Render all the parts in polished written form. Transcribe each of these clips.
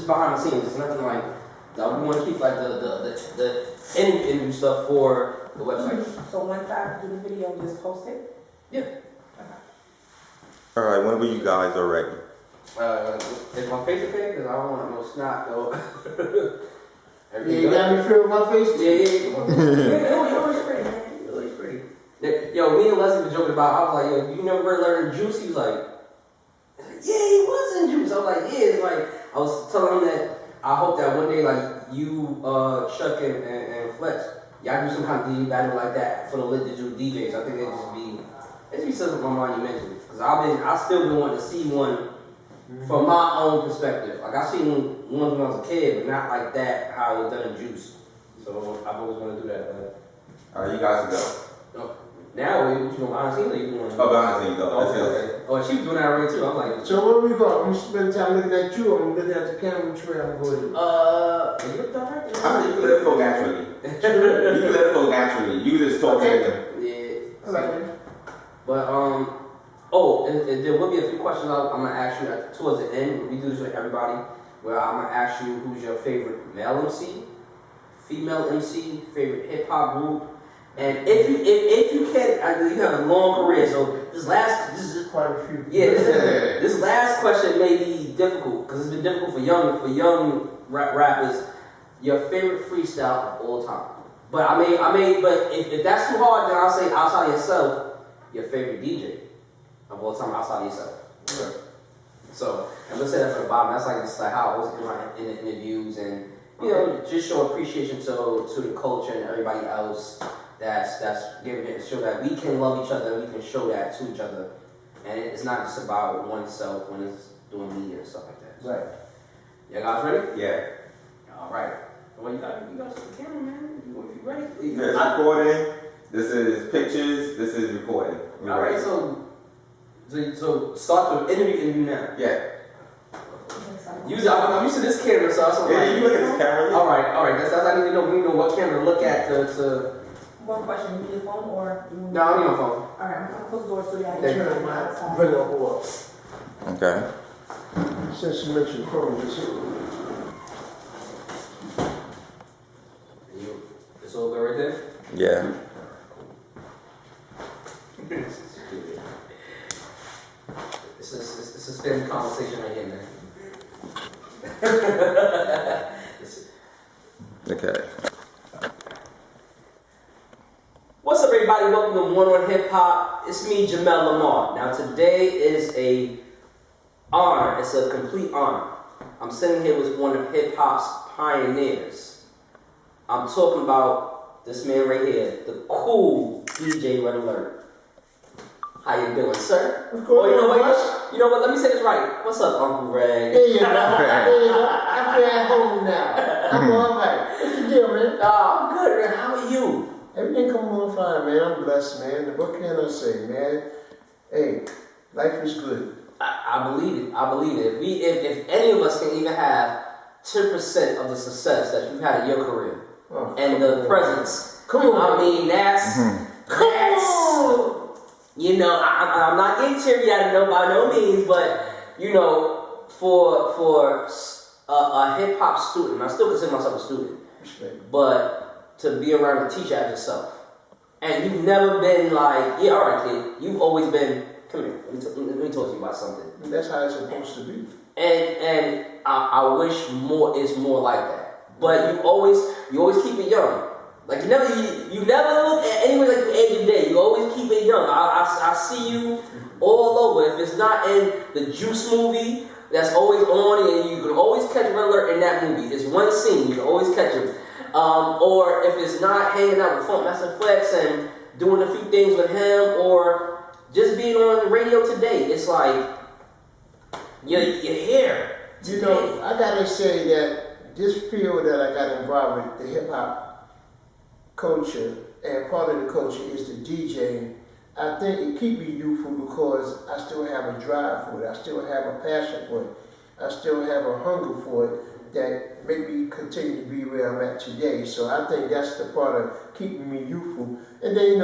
just behind the scenes. It's nothing like that. We want to keep like the interview stuff for the website. So once I do the video, just post it? Yeah. All right, whenever you guys are ready. Is my face okay? Because I don't want no snot though. Yeah, you got me feel my face? Yeah. You're always pretty, man. You're always pretty. Yo, me and Leslie were joking about. I was like, yo, you never learned Juice? He was like, yeah, he was in Juice. I was like, yeah. It's like I was telling him that I hope that one day, like you, Chuck and Flex, y'all do some kind of DJ battle like that for the lit digital DJs. I think it'd be something monumental. Because I still been wanting to see one from my own perspective. Like I seen one when I was a kid, but not like that how it was done in Juice. So I've always wanted to do that. All right, you guys go. Now, what you doing behind the scenes or you doing? Oh, behind the scenes, though. Okay. Oh, she was doing that already too. I'm like, So where we go? I'm spending time looking at you. I'm looking at the camera. Which way I'm going? you look director. I mean, you can let it flow naturally. You can let it flow naturally. You just talk to them. Yeah. I like it. But oh, and there will be a few questions I'm gonna ask you towards the end. We do this with everybody, where I'm gonna ask you who's your favorite male MC, female MC, favorite hip hop group, and if you can, you have a long career. So this is Quite a few. yeah. This last question may be difficult because it's been difficult for young rappers. Your favorite freestyle of all time. But I may. But if that's too hard, then I'll say outside yourself, your favorite DJ of all time outside yourself. Okay. So, and let's say that for the bottom. That's like just like how I was in the interviews, and just show appreciation to the culture and everybody else that's giving it. Show that we can love each other, we can show that to each other, and it's not just about oneself when it's doing media and stuff like that. Right. You guys ready? Yeah. All right. Well, you got the camera, man. If you ready? This is recording. This is pictures. This is recording. All right. So start the interview now. Yeah. I'm used to this camera, so I'm Yeah, like, you look at this camera. All right. That's I need to know. We need to know what camera to look at to. One question, you need your phone or? No, I need my phone. Alright, I'm gonna close the door so y'all Okay. can Turn turn my outside. bring up what? Okay. Since you mentioned phone, just It's all good right there. Yeah. It's a spin conversation right here, man. Okay. What's up, everybody? Welcome to One on Hip Hop. It's me, Jamel Lamar. Now, today is a honor. It's a complete honor. I'm sitting here with one of hip hop's pioneers. I'm talking about this man right here, the cool DJ Red Alert. How you doing, sir? What's going on, You know what? Let me say this right. What's up, Uncle Ray? There you go. There you go. I feel at home now. I'm all right. What's the deal, man? I'm good, man. How are you? Everything coming on fine, man. I'm blessed, man. What can I say, man? Hey, life is good. I believe it. I believe it. If any of us can even have 10% of the success that you've had in your career and the presence, Come on. I mean, that's I'm not getting teary-eyed by no means, but for a hip hop student, I still consider myself a student, Respect. but to be around a teacher as yourself, and you've never been like, yeah, all right, kid, you've always been. Come here, let me talk to you about something. That's how it's supposed to be. And I wish more like that. But you always keep it young. Like you never look at anyone like your age and day. You always keep it young. I see you all over. If it's not in the Juice movie, that's always on, and you can always catch Red Alert in that movie. It's one scene, you can always catch him. Or if it's not hanging out with Funkmaster Flex and doing a few things with him, or just being on the radio today, it's like you're here. You know, I gotta say that this field that I got involved with, the hip hop culture, and part of the culture is the DJing. I think it keeps me youthful because I still have a drive for it. I still have a passion for it. I still have a hunger for it that make me continue to be where I'm at today. So I think that's the part of keeping me youthful. And then,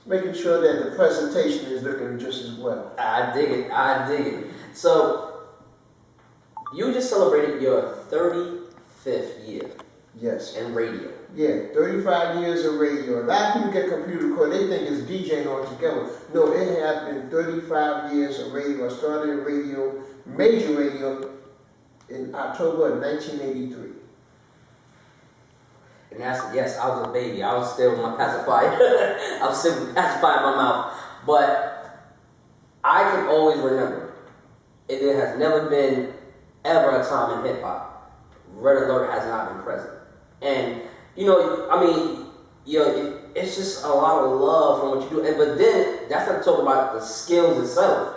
making sure that the presentation is looking just as well. I dig it. So, You just celebrated your 35th year Yes. in radio. Yeah, 35 years of radio. A lot of people get confused because they think it's DJing altogether. No, it has been 35 years of radio. I started in radio, major radio, in October of 1983. And that's, yes, I was a baby. I was still with my pacifier. I was still with the pacifier in my mouth. But I can always remember, there has never been ever a time in hip hop Red Alert has not been present. And, you know, I mean, you know, it's just a lot of love from what you do. And but then, that's not talking about the skills itself.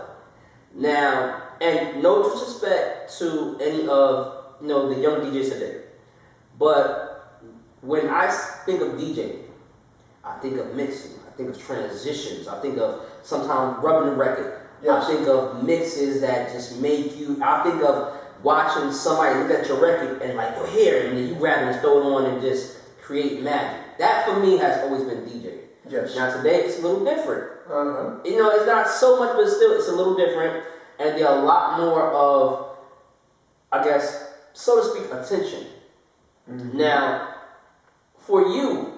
Now, and no disrespect to any of, you know, the young DJs today. But when I think of DJing, I think of mixing, I think of transitions, I think of sometimes rubbing the record. Yes. I think of mixes that just make you, I think of watching somebody look at your record and like, oh, here, and then you grab it and throw it on and just create magic. That for me has always been DJing. Yes. Now today it's a little different. Uh-huh. You know, it's not so much, but still it's a little different. And there are a lot more of, I guess, so to speak, attention. Mm-hmm. Now, for you,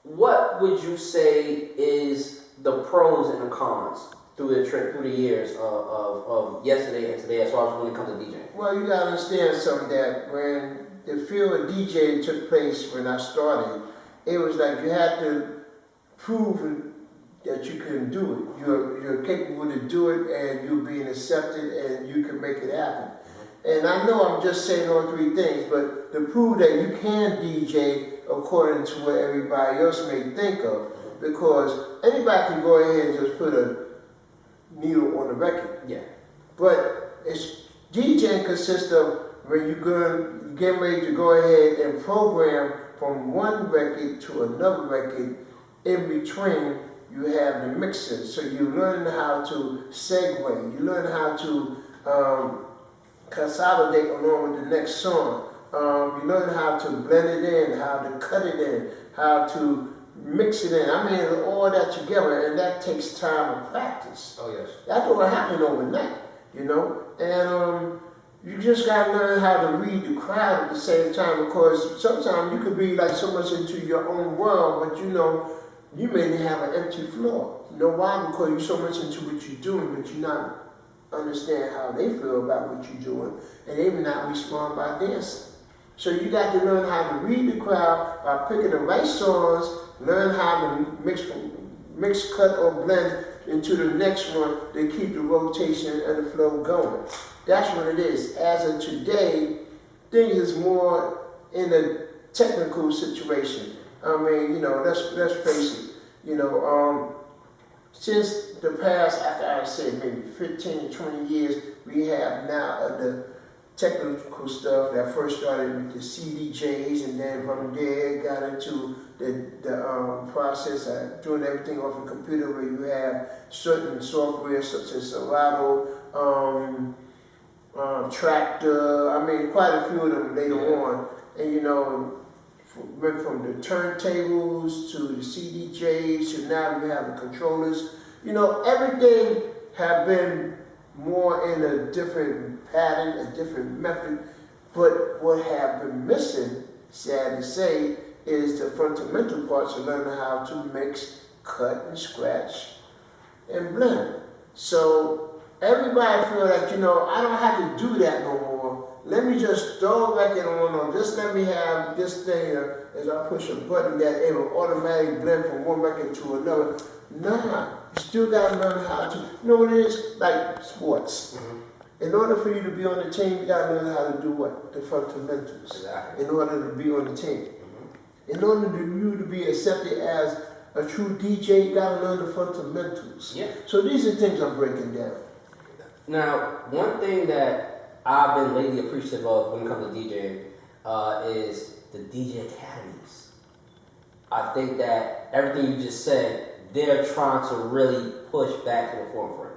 what would you say is the pros and the cons through the years of yesterday and today as far as when it comes to DJing? Well, you gotta understand something, that when the field of DJing took place when I started, it was like you had to prove that you can do it. You're capable to do it, and you're being accepted, and you can make it happen. And I know I'm just saying all three things, but to prove that you can DJ according to what everybody else may think of, because anybody can go ahead and just put a needle on the record. Yeah. But DJing consists of when you get ready to go ahead and program from one record to another record. In between, you have the mixing. So you learn how to segue. You learn how to consolidate along with the next song. You learn how to blend it in, how to cut it in, how to mix it in. I mean, all that together, and that takes time and practice. Oh, yes. That's what happened overnight, you know. And you just gotta learn how to read the crowd at the same time, because sometimes you could be like so much into your own world, but you know, you may have an empty floor. You know why? Because you're so much into what you're doing, but you're not understand how they feel about what you're doing, and they may not respond by dancing. So you got to learn how to read the crowd by picking the right songs, learn how to mix, cut, or blend into the next one to keep the rotation and the flow going. That's what it is. As of today, things is more in a technical situation. I mean, you know, let's face it. You know, since the past, I say maybe 15 to 20 years, we have now the technical stuff that first started with the CDJs, and then from there got into the process of doing everything off a computer, where you have certain software such as Serato, Tractor. I mean, quite a few of them later on, and you know, went from the turntables to the CDJs to now you have the controllers. You know, everything have been more in a different pattern, a different method, but what have been missing, sad to say, is the fundamental parts of learning how to mix, cut, and scratch, and blend. So everybody feel like, you know, I don't have to do that no more. Let me just throw a record on, or just let me have this thing as I push a button that it will automatically blend from one record to another. Nah, you still gotta learn how to, you know what it is? Like sports. In order for you to be on the team, you gotta learn how to do what? The fundamentals. Exactly. In order to be on the team. In order for you to be accepted as a true DJ, you gotta learn the fundamentals. Yeah. So these are things I'm breaking down. Now, one thing that I've been lately appreciative of when it comes to DJing is the DJ academies. I think that everything you just said, they're trying to really push back to the forefront.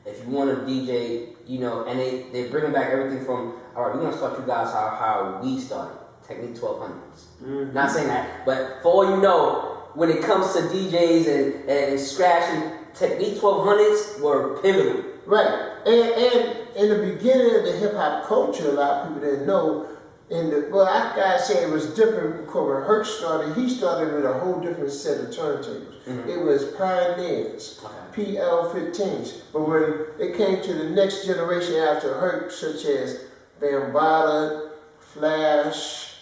If you want to DJ, you know, and they're bringing back everything from, all right, we're going to start you guys how we started, Technique 1200s. Not saying that, but for all you know, when it comes to DJs and scratching, Technique 1200s were pivotal. Right. And in the beginning of the hip hop culture, a lot of people didn't know. I gotta say it was different because when Herc started, he started with a whole different set of turntables. It was Pioneers, PL-15s. But when it came to the next generation after Herc, such as Bambaataa, Flash,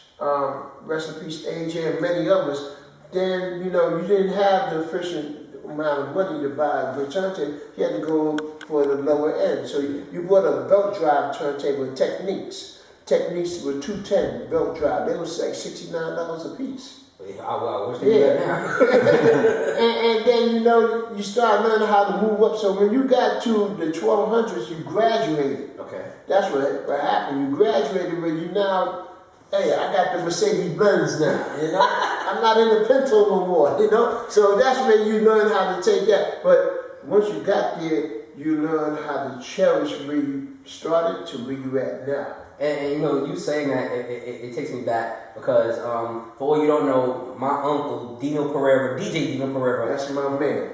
rest in peace AJ, and many others, then you didn't have the efficient amount of money to buy a good turntable. You had to go for the lower end. So you bought a belt drive turntable with Techniques. Techniques were 210 belt drive. They was like $69 a piece. I wish they did that now. and then you start learning how to move up. So when you got to the 1200s, you graduated. Okay. That's what happened. You graduated, but you now, hey, I got the Mercedes Benz now. I'm not in the Pinto no more. So that's where you learn how to take that. But once you got there, you learn how to cherish where you started to where you at now. And you saying that, it takes me back because, for all you don't know, my uncle, Dino Pereira, DJ Dino Pereira. That's my man.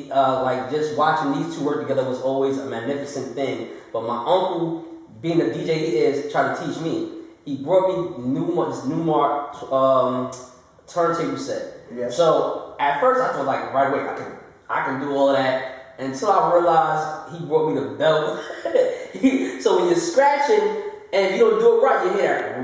Like just watching these two work together was always a magnificent thing. But my uncle, being the DJ he is, tried to teach me. He brought me this Newmark turntable set. Yes. So at first I thought like right away I can do all of that. Until I realized he brought me the belt. So when you're scratching and you don't do it right, you hear that.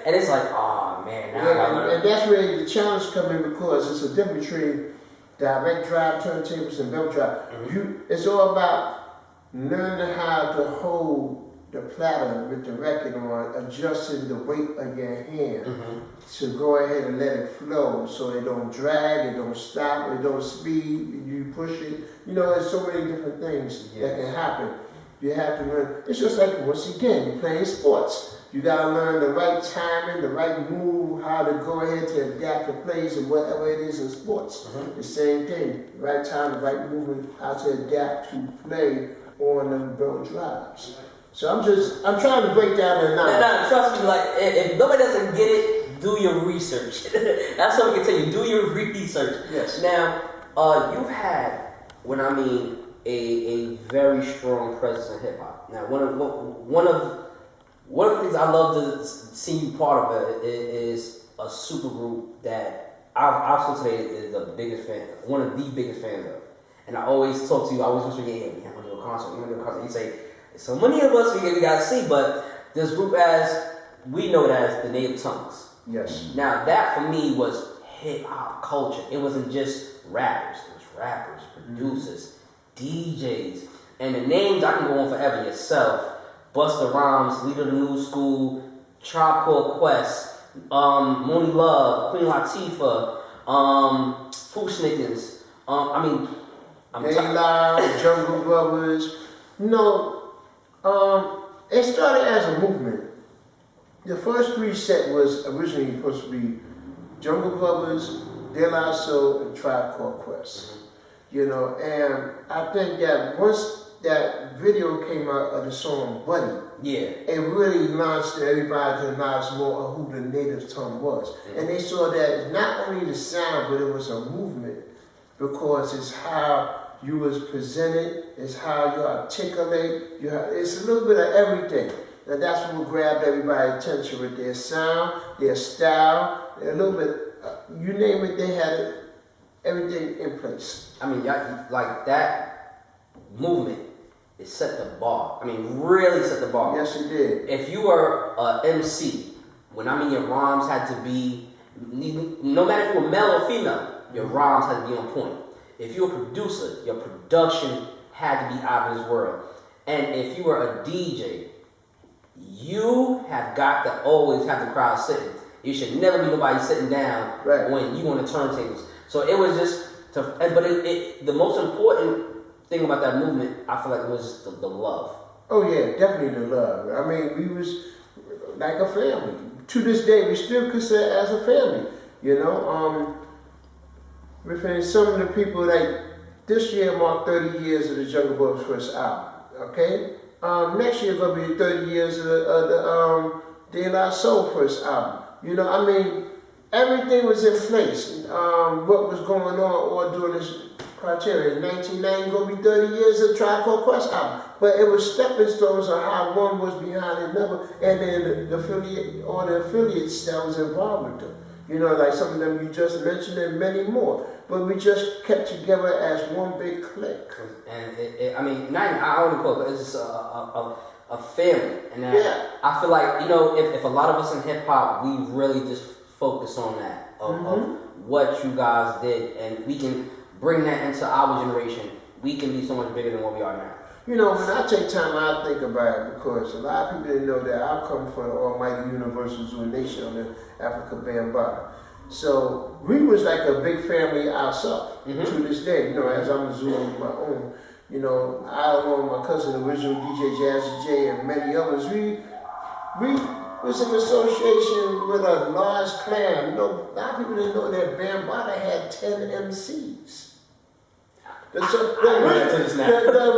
And it's like, oh man. And that's where the challenge comes in because it's a difference between direct drive turntables and belt drive. It's all about learning how to hold the platter with the record on, adjusting the weight of your hand to go ahead and let it flow so it don't drag, it don't stop, it don't speed, you push it. There's so many different things that can happen. You have to learn. It's just like, once again, you're playing sports. You got to learn the right timing, the right move, how to go ahead to adapt the plays and whatever it is in sports. The same thing. The right time, the right movement, how to adapt to play on the belt drives. So I'm trying to break down the knowledge. No, trust me, like, if nobody doesn't get it, do your research. That's what I can tell you, do your research. Yes. Now, you've had, a very strong presence in hip hop. Now, one of the things I love to see you part of it is a super group that I've today is the biggest fan, one of the biggest fans of. And I always talk to you, I always wish we have to do a concert, You say, so many of us we got to see, but this group we know it as the Native Tongues. Yes. Now that for me was hip hop culture. It wasn't just rappers. It was rappers, producers, DJs, and the names I can go on forever. Yourself, Busta Rhymes, Leader of the New School, Tribe Called Quest, Monie Love, Queen Latifah, Fu-Schnickens. Daylight, Jungle Brothers. It started as a movement. The first three set was originally supposed to be Jungle Brothers, De La Soul, and Tribe Called Quest. And I think that once that video came out of the song Buddy, it really launched everybody to realize more of who the Native Tongue was. And they saw that not only the sound, but it was a movement because it's how you was presented, it's how you articulate, it's a little bit of everything. And that's what grabbed everybody's attention with their sound, their style, a little bit, you name it, they had everything in place. Like that movement, it set the bar. Really set the bar. Yes, it did. If you were an MC, your rhymes had to be, no matter if you were male or female, your rhymes had to be on point. If you were a producer, your production had to be out of this world. And if you were a DJ, you have got to always have the crowd sitting. You should never be nobody sitting down when you on the turntables. So it was just, the most important thing about that movement, I feel like it was just the love. Oh yeah, definitely the love. We was like a family. To this day, we still consider it as a family. With some of the people, like this year marked 30 years of the Jungle Boys' first album. Okay, next year gonna be 30 years of the De La Soul first album. Everything was in place. What was going on all during this criteria. In 1990, gonna be 30 years of Tribe Called Quest album. But it was stepping stones of how one was behind another, and then the affiliates that was involved with them. You know, like some of them you just mentioned, and many more. But we just kept together as one big clique. And I mean, not even, I only call it, it's just a family. And that, Yeah. I feel like, you know, if a lot of us in hip hop, we really just focus on that of what you guys did, and we can bring that into our generation, we can be so much bigger than what we are now. You know, when I take time, I think about it because a lot of people didn't know that I come from the Almighty Universal Zulu Nation on the Africa Bambaataa. So we was like a big family ourselves to this day. You know, as I'm a Zulu of my own, you know, I along with my cousin, the original DJ Jazzy J, and many others, we was in association with a large clan. You know, a lot of people didn't know that Bambaataa had 10 MCs. The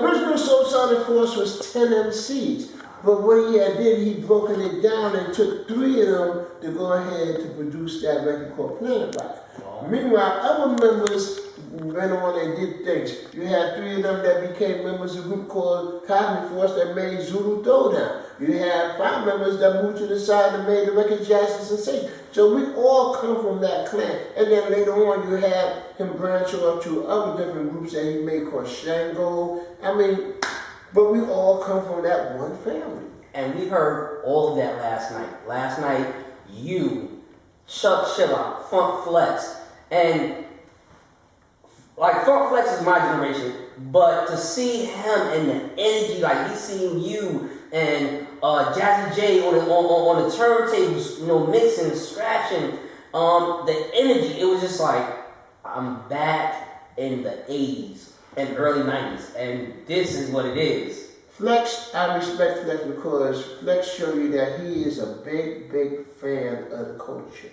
original Soul Sonic Force was 10 MCs. But what he had did, he broken it down and took 3 of them to go ahead to produce that record called Planet Rock. Meanwhile, other members went on and did things. You had 3 of them that became members of a group called Cosmic Force that made Zulu Throwdown. You had 5 members that moved to the side and made the record Jackson Sensation. So we all come from that clan. And then later on, you had him branch off to other different groups that he made called Shango. I mean, but we all come from that one family. And we heard all of that last night. Last night, you, Chuck Chilla, Funk Flex, and like Funk Flex is my generation, but to see him and the energy, like he's seeing you and Jazzy J on the turntables, you know, mixing, scratching, the energy, it was just like, I'm back in the 80s and early 90s, and this is what it is. Flex, I respect Flex because Flex showed you that he is a big, big fan of the culture.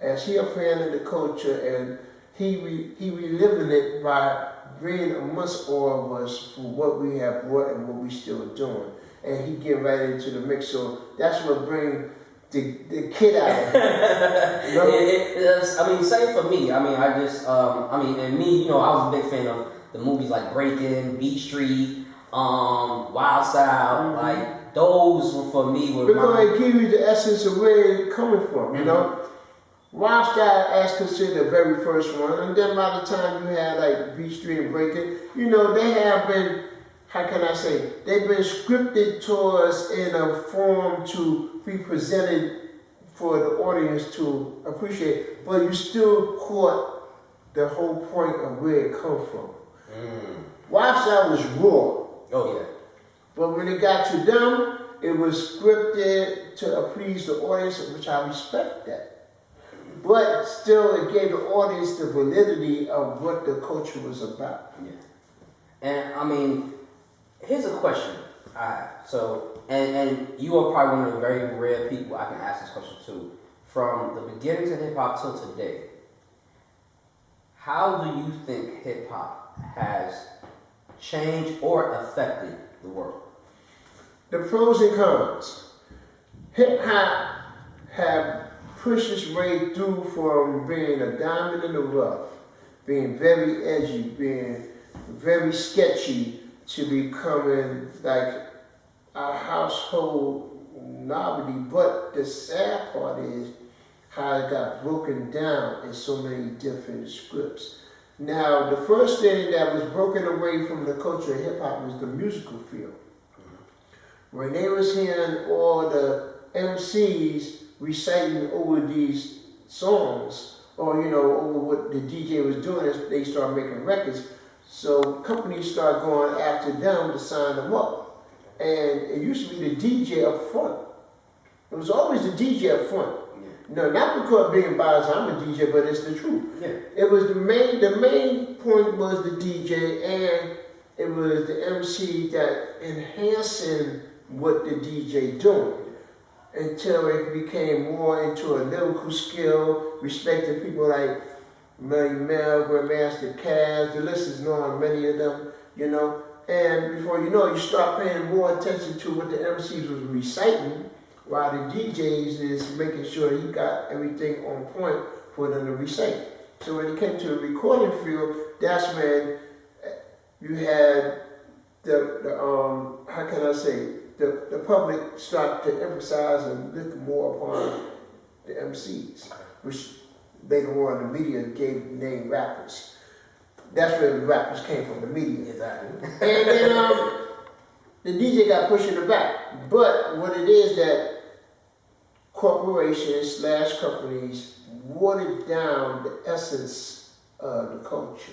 As he a fan of the culture, and he reliving it by bringing amongst all of us for what we have brought and what we still doing. And he get right into the mix, so that's what brings the kid out of him. You know? I mean, same for me. I mean, and me, you know, I was a big fan of the movies like Breakin', Beat Street, Wild Style, like those were for me. We're going to give you the essence of where it's coming from, you know? Wild Style as considered the very first one, and then by the time you had like Beat Street and Breakin', you know, they have been, how can I say, they've been scripted towards in a form to be presented for the audience to appreciate, but you still caught the whole point of where it come from. Wild Style was raw. Oh yeah. But when it got to them, it was scripted to please the audience, which I respect that. But still, it gave the audience the validity of what the culture was about. Yeah. And I mean, here's a question I have. So, and you are probably one of the very rare people I can ask this question to. From the beginnings of hip hop till today, how do you think hip hop has changed or affected the world? The pros and cons. Hip hop have pushed its way through from being a diamond in the rough, being very edgy, being very sketchy, to becoming like a household novelty. But the sad part is how it got broken down in so many different scripts. Now, the first thing that was broken away from the culture of hip hop was the musical field. When they was hearing all the MCs reciting over these songs, or you know, over what the DJ was doing, as they started making records. So companies started going after them to sign them up. And it used to be the DJ up front. It was always the DJ up front. No, not because being biased, I'm a DJ, but it's the truth. Yeah. It was the main point was the DJ, and it was the MC that enhancing what the DJ doing, until it became more into a lyrical skill, respecting people like Melly Mel, Grandmaster Caz, the list is known, many of them, you know. And before you know it, you start paying more attention to what the MCs was reciting, while the DJs is making sure he got everything on point for them to recite. So when it came to the recording field, that's when you had the how can I say, the public start to emphasize and look more upon the MCs, which later on the media gave the name rappers. That's where the rappers came from, the media. Exactly. And then the DJ got pushed in the back. But what it is that corporations / companies watered down the essence of the culture.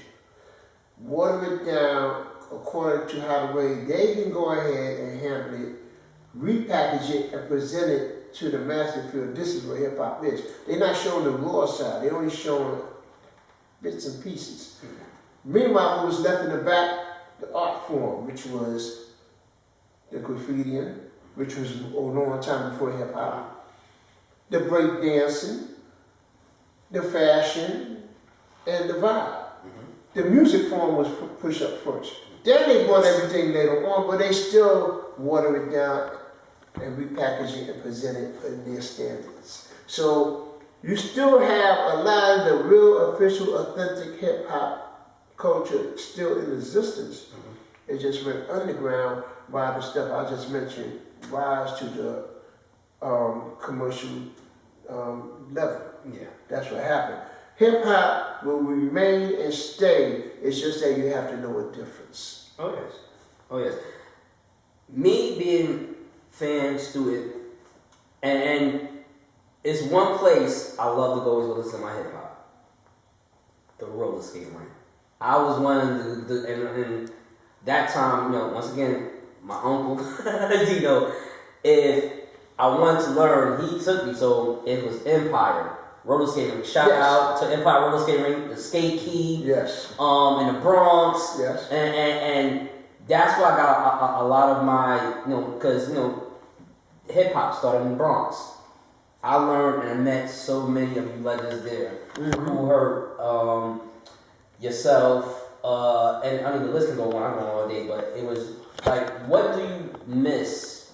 Water it down according to how the way they can go ahead and handle it, repackage it, and present it to the massive field. This is what hip hop is. They're not showing the raw side. They're only showing bits and pieces. Meanwhile, what was left in the back, the art form, which was the graffitiing, which was a long time before hip hop, the break dancing, the fashion, and the vibe. The music form was pushed up first. Then they brought everything later on, but they still water it down and repackage it and present it in their standards. So you still have a lot of the real, official, authentic hip hop culture still in existence. It just went underground while the stuff I just mentioned rise to the commercial level. Yeah. That's what happened. Hip hop will remain and stay. It's just that you have to know a difference. Oh yes. Oh yes. Me being fan student, and it's one place I love to go is listen to my hip hop. The roller skating rink. I was one of and that time, once again, my uncle, if I wanted to learn, he took me. So it was Empire Roller Skating Rink. Shout out to Empire Roller Skating Rink, the Skate Key, Yes. in the Bronx, Yes. and that's why I got a lot of my, because hip hop started in the Bronx. I learned and I met so many of you legends there who heard yourself. And I mean, the list can go on, I go on all day, but it was like, what do you miss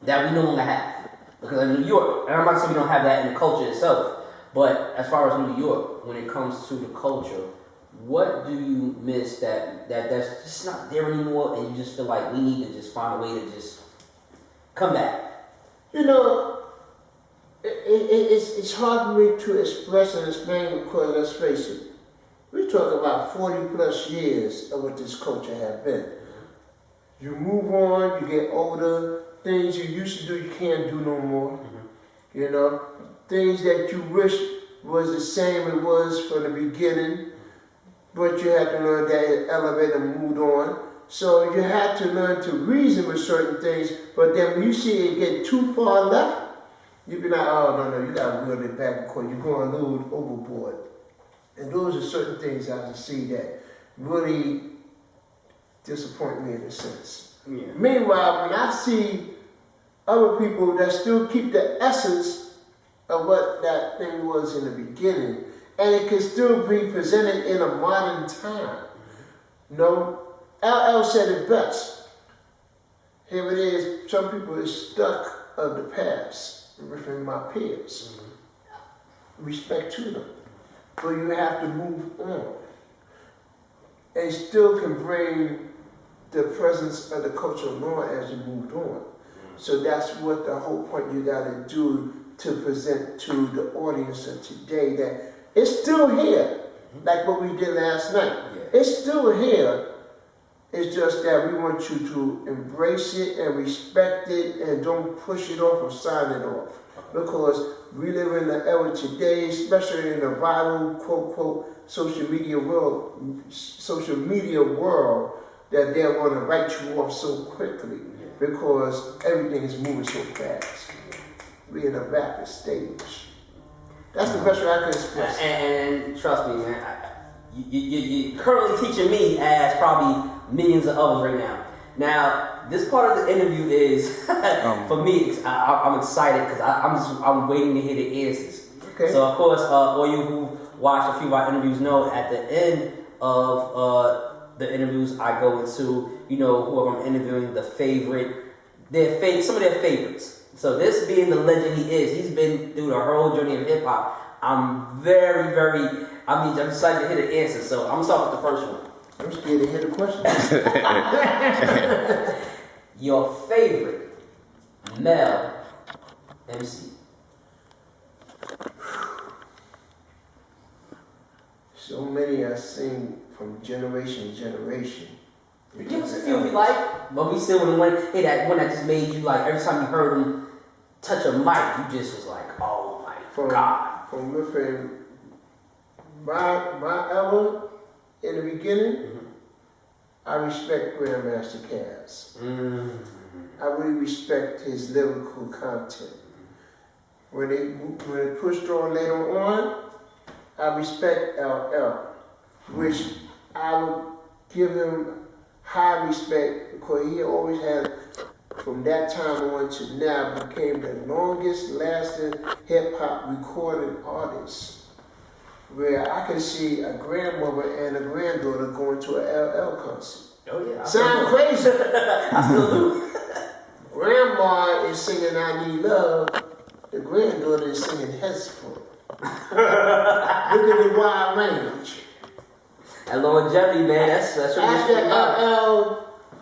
that we no longer have? Because in New York, and I'm not saying we don't have that in the culture itself, but as far as New York, when it comes to the culture, what do you miss that's just not there anymore, and you just feel like we need to just find a way to just come back? It's hard for me to express and explain because, let's face it, we talk about 40 plus years of what this culture has been. You move on, you get older, things you used to do you can't do no more. Things that you wish was the same it was from the beginning, but you had to learn that it elevated and moved on. So you had to learn to reason with certain things, but then when you see it get too far left, you be like, oh, no, you got to reel it back because you're going a little overboard. And those are certain things I see that really disappoint me in a sense. Yeah. Meanwhile, when I see other people that still keep the essence of what that thing was in the beginning, and it can still be presented in a modern time. LL said it best. Here it is, some people are stuck of the past, referring to my peers. Respect to them. But you have to move on. And still can bring the presence of the cultural law as you moved on. So that's what the whole point you gotta do to present to the audience of today, that it's still here, like what we did last night. Yeah. It's still here. It's just that we want you to embrace it and respect it and don't push it off or sign it off. Because we live in the era today, especially in the viral, quote, social media world, that they want to write you off so quickly because everything is moving so fast. We're in a rapid stage. That's the best way I can express it. And trust me, man, you're currently teaching me as probably millions of others right now. Now, this part of the interview is, for me, I'm excited because I'm waiting to hear the answers. Okay. So, of course, all you who watched a few of our interviews know at the end of the interviews, I go into, whoever I'm interviewing, some of their favorites. So this being the legend he is, he's been through the whole journey of hip hop. I'm very, very I'm excited to hear the answer, so I'm gonna start with the first one. I'm scared to hear the question. Your favorite male MC? So many I sing from generation to generation. Give us a few if you like, but we still wouldn't want hey, that one that just made you like every time you heard him touch a mic, you just was like, oh my God. From within my album in the beginning, I respect Grandmaster Caz. I really respect his lyrical content. When it pushed on later on, I respect LL, which I would give him high respect because he always had, from that time on to now, became the longest lasting hip hop recording artist. Where I can see a grandmother and a granddaughter going to an LL concert. Oh yeah. Sound crazy. I still do. Grandma is singing I Need Love. The granddaughter is singing Hesper. Look at the wide range. And longevity, man, that's what After you LL,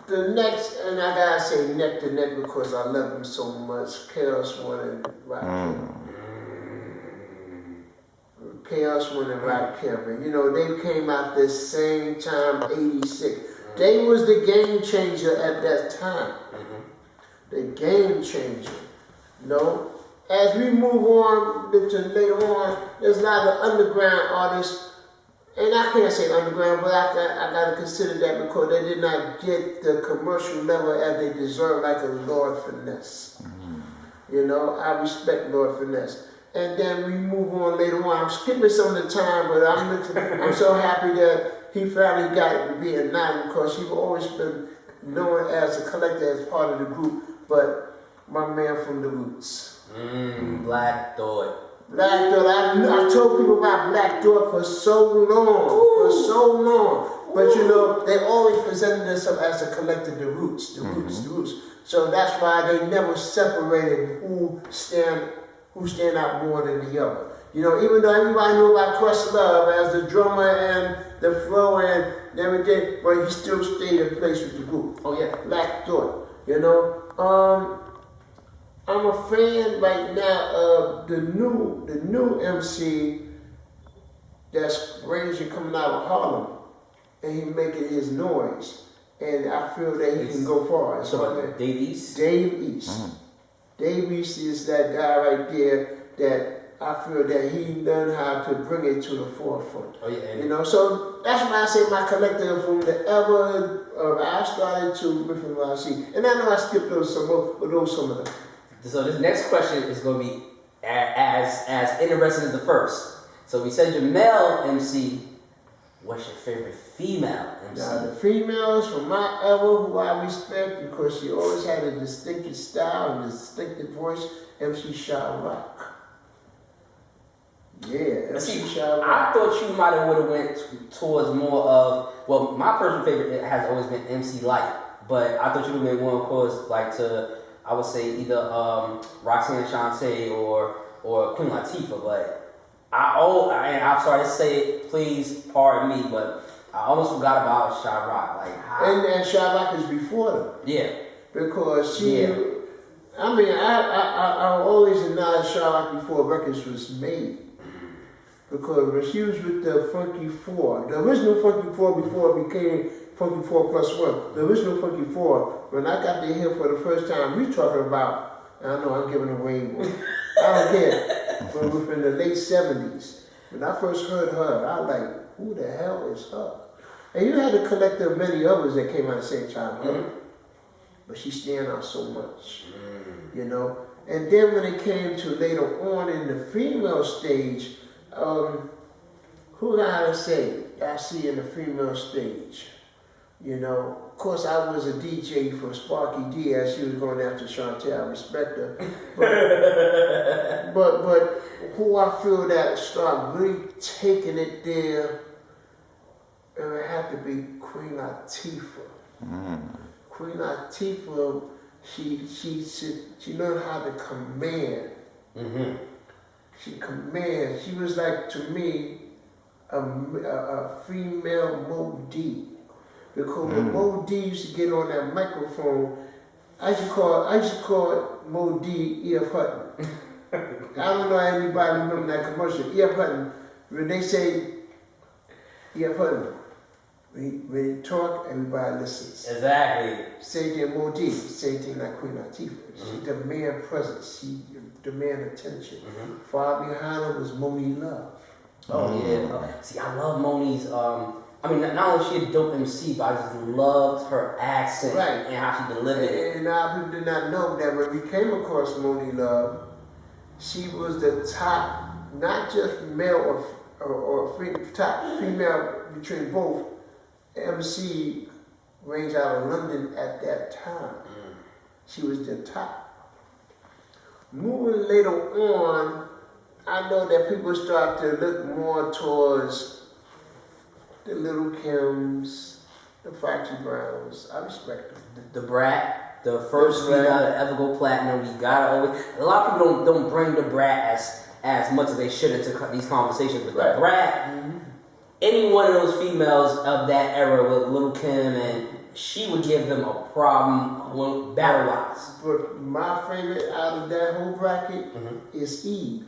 the next, and I gotta say neck to neck because I love him so much, Chaos One and Rakim. Chaos One and Rakim. You know, they came out the same time, 86. They was the game changer at that time. The game changer. You know? As we move on to later on, there's a lot of underground artists, and I can't say underground, but I gotta consider that because they did not get the commercial level as they deserve, like a Lord Finesse. You know, I respect Lord Finesse. And then we move on later on. I'm skipping some of the time, but I'm so happy that he finally got to be a nine because he's always been known as a collector, as part of the group, but my man from the roots. Black Thought. Black Thought, I told people about Black Thought for so long, but you know, they always presented themselves as a collector, the roots. So that's why they never separated who stand out more than the other. You know, even though everybody knew about Questlove as the drummer and the flow and everything, but he still stayed in place with the group. Oh yeah. Black Thought, you know. I'm a fan right now of the new MC that's ranging coming out of Harlem, and he making his noise, and I feel that he can go far. So Dave East. Dave East. Dave East is that guy right there that I feel that he learned how to bring it to the forefront. Oh yeah. You know, so that's why I say my collector from the ever I started to Griffin YC, and I know I skipped those some more, but those some of them. So this next question is going to be as interesting as the first. So we said your male MC. What's your favorite female MC? Now the females from my era who I respect because she always had a distinctive style and a distinctive voice, MC Sha Rock. Yeah, MC Sha Rock. I thought you might have would have went towards more of, well, my personal favorite has always been MC Light, but I thought you would have been more towards like to, I would say either Roxanne Shante or Queen Latifah, but I'm sorry to say it, please pardon me, but I almost forgot about Sha Rock. Like, and Sha Rock is before them. Yeah. Because she, I mean, I always acknowledge Sha Rock before records was made. Because when she was with the Funky Four, the original Funky Four before it became Funky 4+1, the original Funky 4, when I got to hear for the first time, we talking about, I know I'm giving away one, I don't care, but within the late 70s, when I first heard her, I was like, who the hell is her? And you had a collective of many others that came out at the same time, but she stand out so much, you know? And then when it came to later on in the female stage, who I say I see in the female stage? You know, of course I was a DJ for Sparky D as she was going after Chantel, I respect her. But who I feel that start really taking it there, it would have to be Queen Latifah. Queen Latifah, she learned how to command. She commands. She was like, to me, a female Mo D. Because when Mo D used to get on that microphone, I used to call Mo D E.F. Hutton. I don't know anybody remember that commercial. E.F. Hutton, when they say E.F. Hutton, when he talk, everybody listens. Exactly. Same thing Mo D, same thing like Queen Latifah. She demand presence, she demand attention. Far behind her was Moni Love. Oh yeah. See, I love Moni's. I mean, not only she a dope MC, but I just loved her accent and how she delivered it. And now people did not know that when we came across Moni Love, she was the top, not just male top female between both MC range out of London at that time. She was the top. Moving later on, I know that people start to look more towards the Little Kims, the Foxy Browns. I respect them. The Brat, the first female to ever go platinum. We gotta always. A lot of people don't bring the Brat as much as they should into these conversations. But the Brat, any one of those females of that era with Little Kim, and she would give them a problem battle-wise. But my favorite out of that whole bracket is Eve.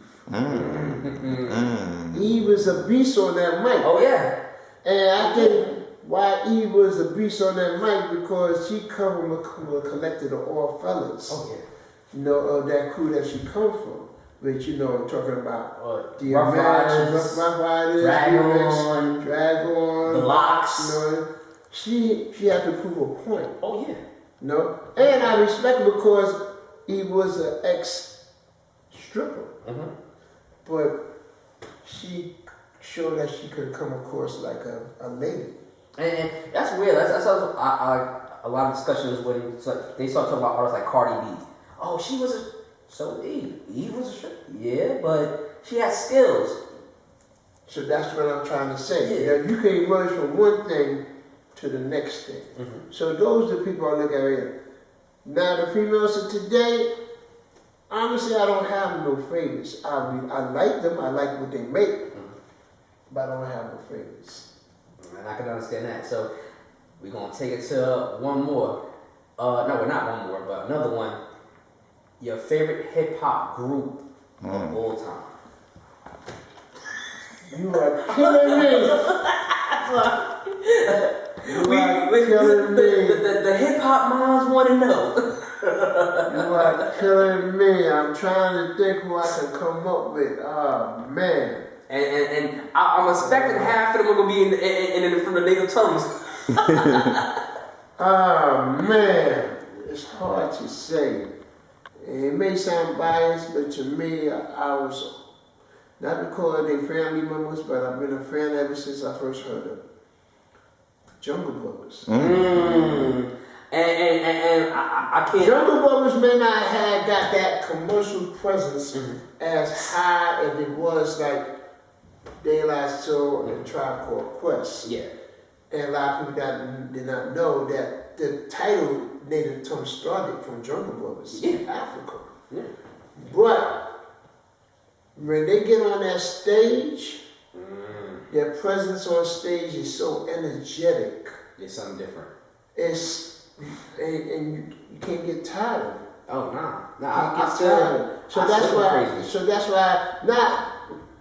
Eve was a beast on that mic. Oh yeah. And I think why Eve was a beast on that mic because she come from a collective of all fellas. Oh yeah. You know, of that crew that she come from. Which, you know, I'm talking about the Rough Riders, Dragon, The Locks. You know, she had to prove a point. Oh yeah. You know? And I respect her because Eve was an ex-stripper. But she showed that she could come across like a lady. And that's weird. That's a lot of discussions when they start talking about artists like Cardi B. Oh, she was a... So Eve. Eve was a stripper. Yeah, but she has skills. So that's what I'm trying to say. Yeah. You can emerge from one thing to the next thing. So those are the people I look at here. Now the females of today, honestly, I don't have no favorites. I like them. I like what they make. But I don't have no favorites. And I can understand that. So we're going to take it to one more. No, not one more, but another one. Your favorite hip-hop group of all time. You are killing me. The hip-hop moms want to know. You are killing me. I'm trying to think who I can come up with. Oh, man. And I'm expecting half of them are going to be from the native tongues. Oh, man. It's hard to say. It may sound biased, but to me, I was, not because they're family members, but I've been a fan ever since I first heard them. Jungle Brothers. And I can't... Jungle Brothers may not have got that commercial presence as high as it was like De La Soul and Tribe Called Quest. Yeah. And a lot of people did not know that the title Native Tongue started from Jungle Brothers in Africa. Yeah. But when they get on that stage, their presence on stage is so energetic. It's something different. And you can't get tired of it. Oh no. So that's why not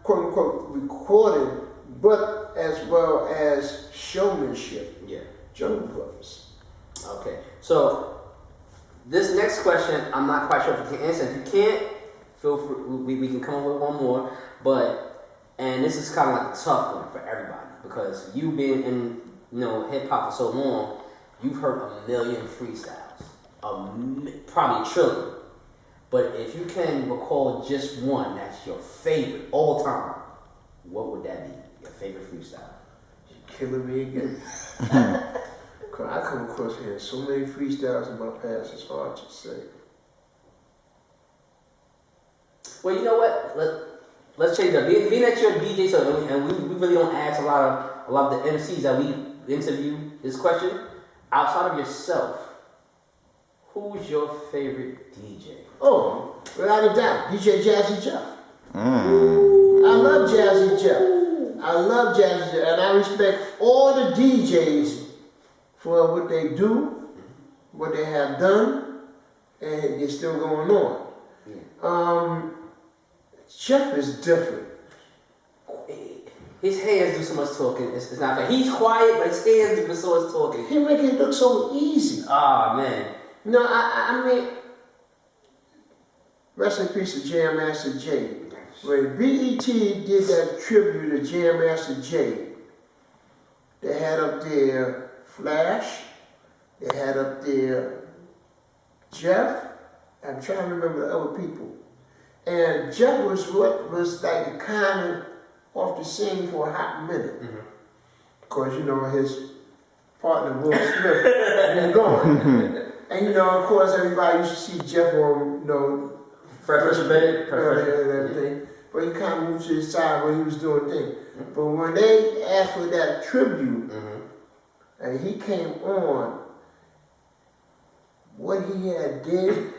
quote unquote recorded, but as well as showmanship. Yeah. Jungle Brothers. Okay. So this next question, I'm not quite sure if you can answer. If you can't, feel free. We can come up with one more. And this is kind of like a tough one for everybody because you being in hip hop for so long, you've heard a million freestyles, probably a trillion. But if you can recall just one that's your favorite all time, what would that be? Your favorite freestyle? You're killing me again. I come across here so many freestyles in my past, it's hard to say. Well, you know what? Let's change that. Being that you're a DJ, and we really don't ask a lot of the MCs that we interview this question. Outside of yourself, who's your favorite DJ? Oh, without a doubt, DJ Jazzy Jeff. I love Jazzy Jeff. I love Jazzy Jeff, and I respect all the DJs for what they do, what they have done, and they're still going on. Jeff is different. His hands do so much talking. It's not fair. He's quiet, but his hands do so much talking. He make it look so easy. Ah, man. No, I mean, rest in peace to Jam Master Jay. When BET did that tribute to Jam Master Jay, they had up there Flash, they had up there Jeff, I'm trying to remember the other people. And Jeff was what was like kind of off the scene for a hot minute. Of course, you know, his partner Will Smith been gone. And you know, of course, everybody used to see Jeff on, you know, Fresh Bennett, and everything. But he kind of moved to his side when he was doing things. But when they asked for that tribute, and he came on, what he had did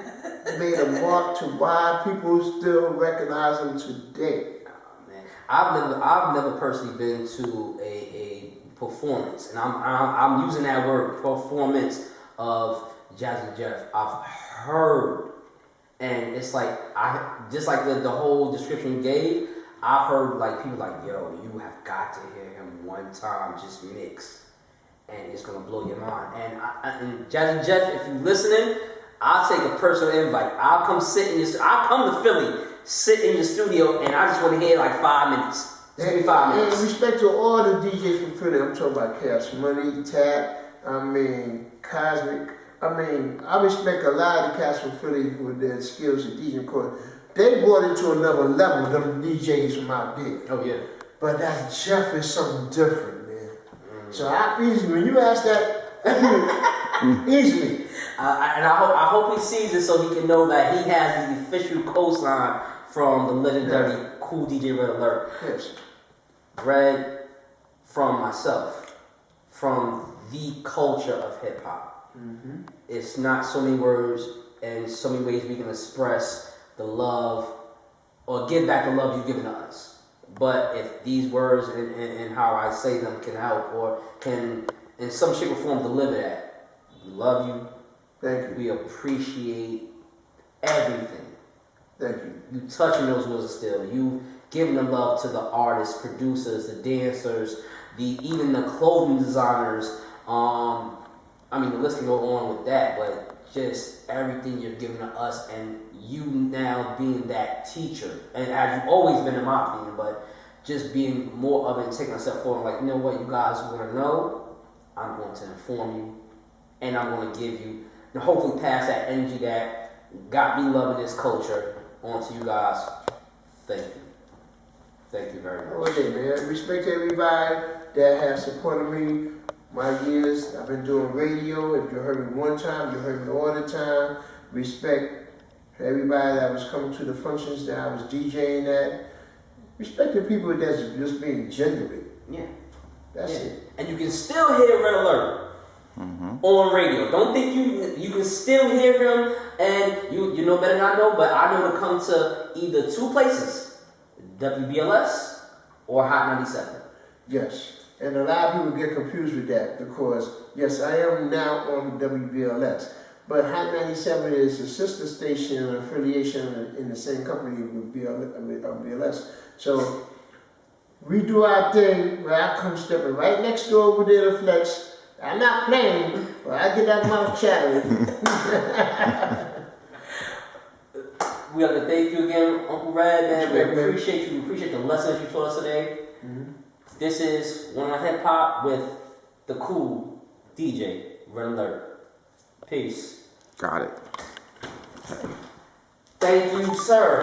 made a mark to why people still recognize him today. Oh, man. I've never personally been to a performance, and I'm using that word, performance of Jazzy Jeff. I've heard, and it's like just like the whole description you gave. I've heard like people like, yo, you have got to hear him one time, just mix, and it's gonna blow your mind. And Jazzy Jeff, if you're listening, I'll take a personal invite. I'll come I'll come to Philly, sit in your studio, and I just want to hear like 5 minutes. Just give me 5 minutes. And respect to all the DJs from Philly, I'm talking about Cash Money, Tap, Cosmic. I respect a lot of the cats from Philly with their skills at DJing, because they brought it to another level, them DJs from out there. Oh, yeah. But that Jeff is something different, man. So when you ask that, easily. And I hope he sees it so he can know that he has the official coastline from the legendary Cool DJ Red Alert. Yes. Red, from myself, from the culture of hip hop. It's not so many words and so many ways we can express the love or give back the love you've given to us. But if these words and how I say them can help or can in some shape or form deliver that, we love you. Thank you. We appreciate everything. Thank you. You touching those wheels of steel. You giving the love to the artists, producers, the dancers, even the clothing designers. The list can go on with that, but just everything you're giving to us, and you now being that teacher, and as you've always been in my opinion, but just being more of it and taking a step forward, like, you know what, you guys want to know, I'm going to inform you, and I'm going to give you, and hopefully pass that energy that got me loving this culture on to you guys. Thank you. Thank you very much. Okay, man. Respect to everybody that has supported me my years. I've been doing radio. If you heard me one time, you heard me all the time. Respect to everybody that was coming to the functions that I was DJing at. Respect the people that's just being genuine. Yeah. That's it. And you can still hear Red Alert on radio. Don't think you can still hear him, and you know better than I know, but I know to come to either two places, WBLS or Hot 97. Yes. And a lot of people get confused with that because, yes, I am now on WBLS, but Hot 97 is a sister station and affiliation in the same company with BLS. So we do our thing where I come stepping right next door over there to Flex. I'm not playing, but I get that mouth chattering. We have to thank you again, Uncle Red, man. We appreciate you. We appreciate the lessons you taught us today. This is One on Hip Hop with the cool DJ, Red Alert. Peace. Got it. Thank you, sir.